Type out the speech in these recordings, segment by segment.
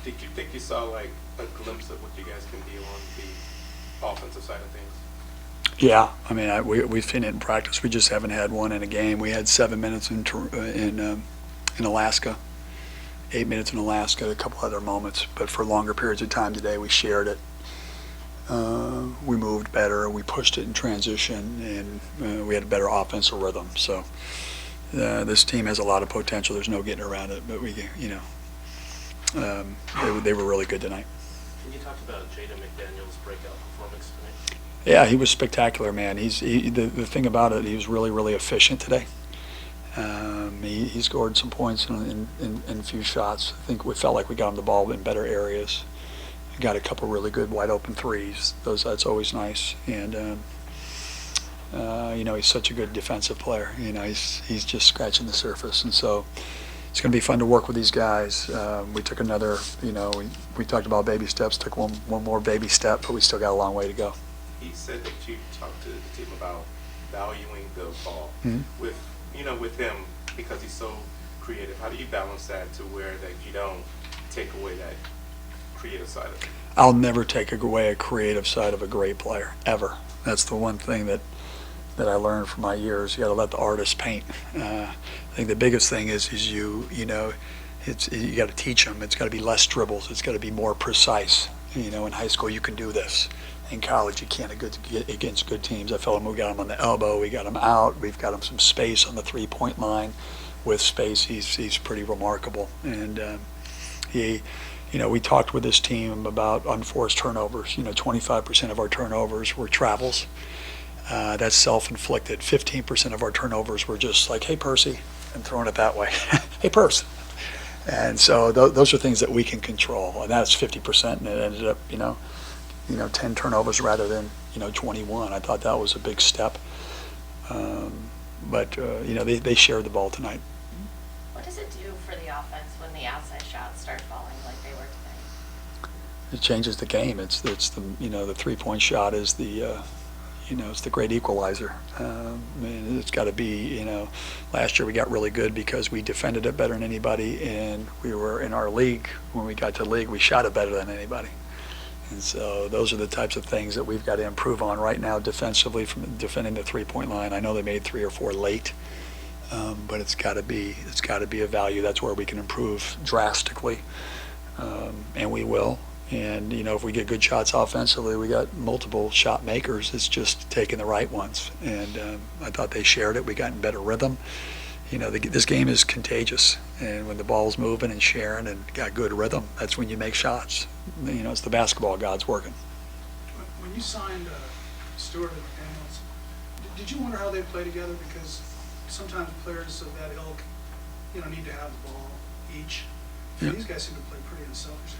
Did you think you saw like a glimpse of what you guys can be on the offensive side of things? Yeah, I mean, we've seen it in practice. We just haven't had one in a game. We had 7 minutes in Alaska, 8 minutes in Alaska, a couple other moments. But for longer periods of time today, we shared it. We moved better. We pushed it in transition, and we had a better offensive rhythm. So this team has a lot of potential. There's no getting around it. But they were really good tonight. Can you talk about Jaden McDaniel's breakout performance tonight? Yeah, he was spectacular, man. The thing about it, he was really, really efficient today. He scored some points in a few shots. I think we felt like we got him the ball in better areas. Got a couple really good wide open threes. That's always nice. And he's such a good defensive player. He's just scratching the surface. And so it's going to be fun to work with these guys. We took another. We talked about baby steps. Took one more baby step, but we still got a long way to go. He said that you talked to the team about valuing the ball with him because he's so creative. How do you balance that to where that you don't take away that creative side of it? I'll never take away a creative side of a great player, ever. That's the one thing that I learned from my years. You got to let the artist paint. I think the biggest thing is you got to teach them. It's got to be less dribbles. It's got to be more precise. In high school you can do this. In college you can't against good teams. I felt we got him on the elbow. We got him out. We've got him some space on the 3-point line. With space, he's pretty remarkable. And we talked with this team about unforced turnovers. 25% of our turnovers were travels. That's self-inflicted. 15% of our turnovers were just like, hey, Percy, I'm throwing it that way. Hey, Percy. And so those are things that we can control. And that's 50%, and it ended up, 10 turnovers rather than, 21. I thought that was a big step. But they shared the ball tonight. What does it do for the offense when the outside shots start falling like they were tonight? It changes the game. It's the 3-point shot is it's the great equalizer. It's got to be, last year we got really good because we defended it better than anybody, and we were in our league. When we got to the league, we shot it better than anybody. And so those are the types of things that we've got to improve on right now defensively from defending the 3-point line. I know they made 3 or 4 late, but it's got to be a value. That's where we can improve drastically, and we will. And if we get good shots offensively, we got multiple shot makers. It's just taking the right ones. And I thought they shared it. We got in better rhythm. This game is contagious, and when the ball's moving and sharing and got good rhythm, that's when you make shots. It's the basketball gods working. When you signed Stewart and McDaniels, did you wonder how they play together? Because sometimes players of that ilk, need to have the ball each. Yeah. These guys seem to play pretty unselfishly.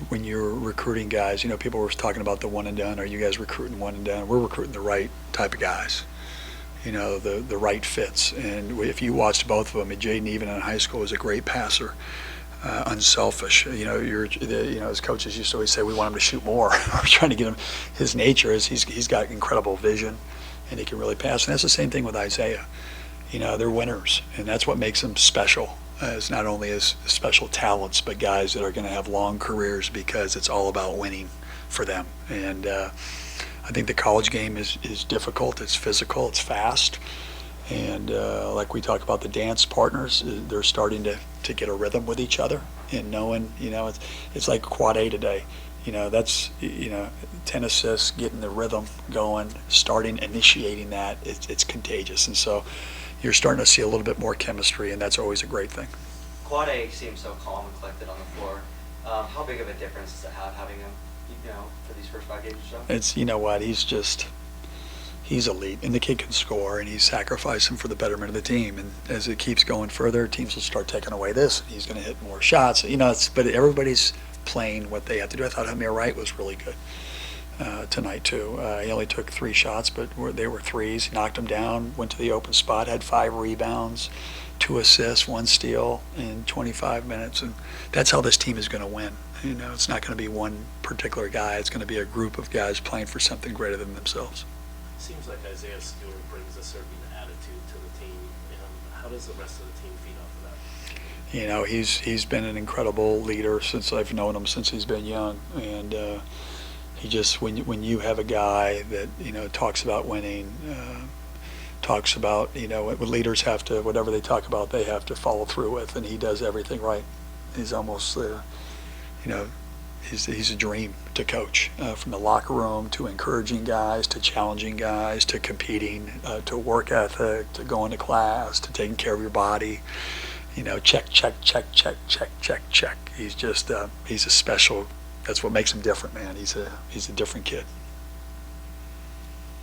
When you're recruiting guys, people were talking about the one and done. Are you guys recruiting one and done? We're recruiting the right type of guys. The right fits. And if you watched both of them, Jaden even in high school was a great passer, unselfish. As coaches used to always say, we want him to shoot more. We're trying to get him. His nature is he's got incredible vision, and he can really pass. And that's the same thing with Isaiah. They're winners, and that's what makes them special. As not only as special talents, but guys that are going to have long careers because it's all about winning for them. And I think the college game is difficult. It's physical. It's fast. And like we talked about the dance partners, they're starting to get a rhythm with each other and knowing, it's like quad A today. That's 10 assists, getting the rhythm going, initiating that. It's contagious. And so you're starting to see a little bit more chemistry, and that's always a great thing. Quad A seems so calm and collected on the floor. How big of a difference does it have having him, for these first 5 games or so? It's, he's elite, and the kid can score, and he's sacrificing for the betterment of the team. And as it keeps going further, teams will start taking away this, and he's going to hit more shots. But everybody's playing what they have to do. I thought Amir Wright was really good tonight too. He only took 3 shots, but they were threes. He knocked them down, went to the open spot, had 5 rebounds, 2 assists, 1 steal in 25 minutes. And that's how this team is going to win. It's not going to be one particular guy. It's going to be a group of guys playing for something greater than themselves. Seems like Isaiah Stewart brings a certain attitude to the team. How does the rest of the team feed off of that? You know, he's been an incredible leader since I've known him since he's been young, and he just when you have a guy that talks about winning, talks about what leaders have to, whatever they talk about, they have to follow through with, and he does everything right. He's almost he's a dream to coach, from the locker room to encouraging guys to challenging guys to competing, to work ethic, to going to class, to taking care of your body. Check, check, check, check, check, check, check. He's just he's a special. That's what makes him different, man. He's a different kid.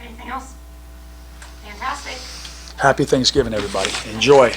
Anything else? Fantastic. Happy Thanksgiving, everybody. Enjoy.